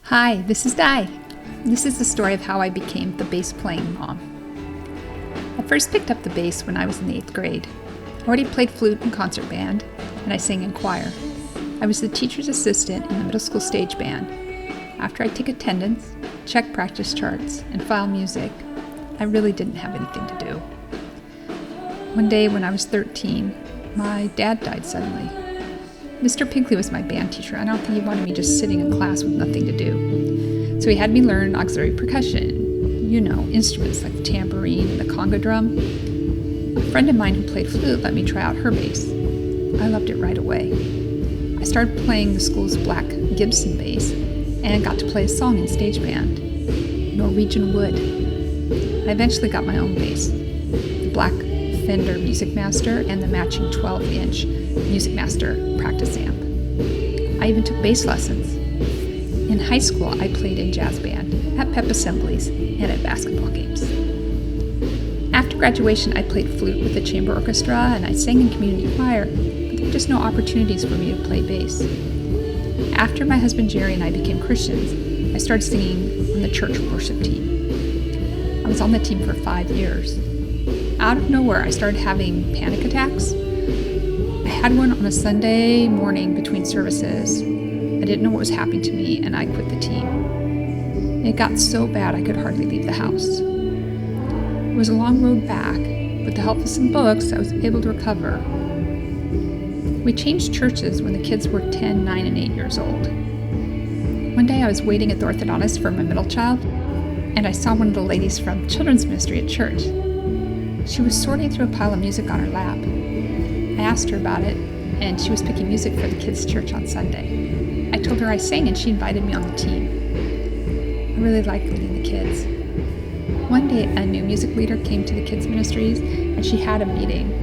Hi, this is Di. This is the story of how I became the bass playing mom. I first picked up the bass when I was in the 8th grade. I already played flute in concert band, and I sang in choir. I was the teacher's assistant in the middle school stage band. After I take attendance, check practice charts, and file music, I really didn't have anything to do. One day when I was 13, my dad died suddenly. Mr. Pinkley was my band teacher. I don't think he wanted me just sitting in class with nothing to do. So he had me learn auxiliary percussion, instruments like the tambourine and the conga drum. A friend of mine who played flute let me try out her bass. I loved it right away. I started playing the school's black Gibson bass and got to play a song in stage band, Norwegian Wood. I eventually got my own bass, the black Fender Music Master and the matching 12-inch Music Master practice amp. I even took bass lessons. In high school, I played in jazz band, at pep assemblies, and at basketball games. After graduation, I played flute with the chamber orchestra and I sang in community choir, but there were just no opportunities for me to play bass. After my husband Jerry and I became Christians, I started singing on the church worship team. I was on the team for 5 years. Out of nowhere, I started having panic attacks. I had one on a Sunday morning between services. I didn't know what was happening to me, and I quit the team. It got so bad I could hardly leave the house. It was a long road back. With the help of some books, I was able to recover. We changed churches when the kids were 10, 9, and 8 years old. One day I was waiting at the orthodontist for my middle child, and I saw one of the ladies from children's ministry at church. She was sorting through a pile of music on her lap. I asked her about it, and she was picking music for the kids' church on Sunday. I told her I sang, and she invited me on the team. I really liked leading the kids. One day, a new music leader came to the kids' ministries, and she had a meeting.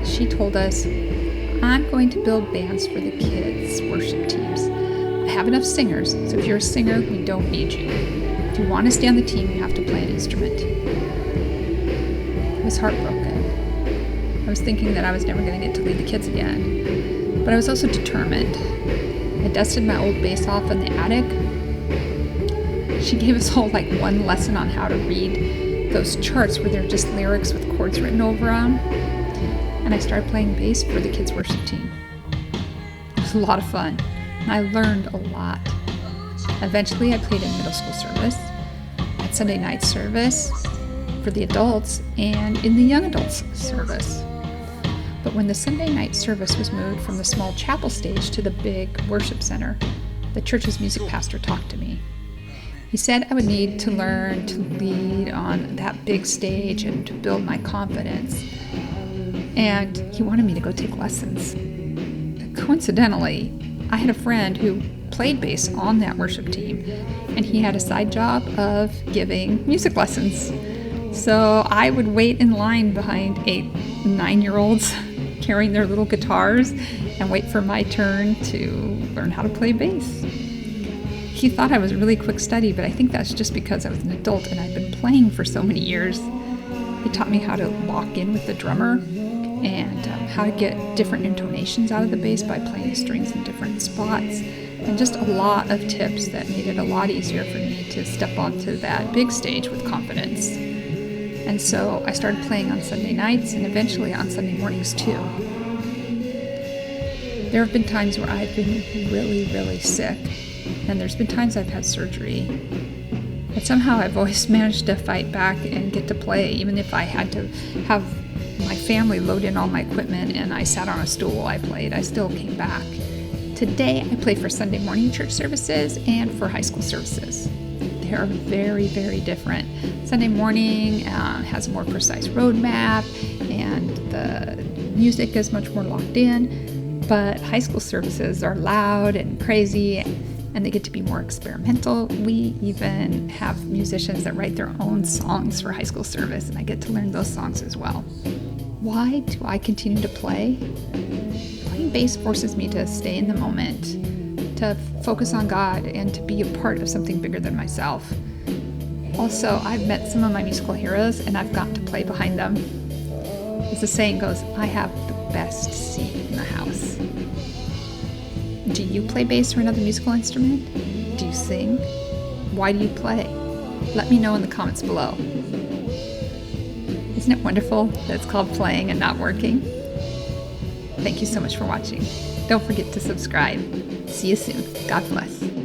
She told us, "I'm going to build bands for the kids' worship teams. I have enough singers, so if you're a singer, we don't need you. If you want to stay on the team, you have to play an instrument." I was heartbroken. I was thinking that I was never going to get to lead the kids again, but I was also determined. I dusted my old bass off in the attic. She gave us all one lesson on how to read those charts where they're just lyrics with chords written over them, and I started playing bass for the kids' worship team. It was a lot of fun, and I learned a lot. Eventually, I played in middle school service, at Sunday night service, for the adults, and in the young adults service. But when the Sunday night service was moved from the small chapel stage to the big worship center, the church's music pastor talked to me. He said I would need to learn to lead on that big stage and to build my confidence. And he wanted me to go take lessons. Coincidentally, I had a friend who played bass on that worship team, and he had a side job of giving music lessons. So I would wait in line behind 8, 9-year-olds carrying their little guitars and wait for my turn to learn how to play bass. He thought I was a really quick study, but I think that's just because I was an adult and I'd been playing for so many years. He taught me how to lock in with the drummer and how to get different intonations out of the bass by playing the strings in different spots, and just a lot of tips that made it a lot easier for me to step onto that big stage with confidence. And so I started playing on Sunday nights and eventually on Sunday mornings too. There have been times where I've been really, really sick, and there's been times I've had surgery. But somehow I've always managed to fight back and get to play, even if I had to have my family load in all my equipment and I sat on a stool while I played. I still came back. Today I play for Sunday morning church services and for high school services. They are very, very different. Sunday morning has a more precise roadmap, and the music is much more locked in, but high school services are loud and crazy, and they get to be more experimental. We even have musicians that write their own songs for high school service, and I get to learn those songs as well. Why do I continue to play? Playing bass forces me to stay in the moment, to focus on God, and to be a part of something bigger than myself. Also, I've met some of my musical heroes, and I've gotten to play behind them. As the saying goes, I have the best seat in the house. Do you play bass or another musical instrument? Do you sing? why do you play? Let me know in the comments below. Isn't it wonderful that it's called playing and not working? Thank you so much for watching. Don't forget to subscribe. See you soon. God bless.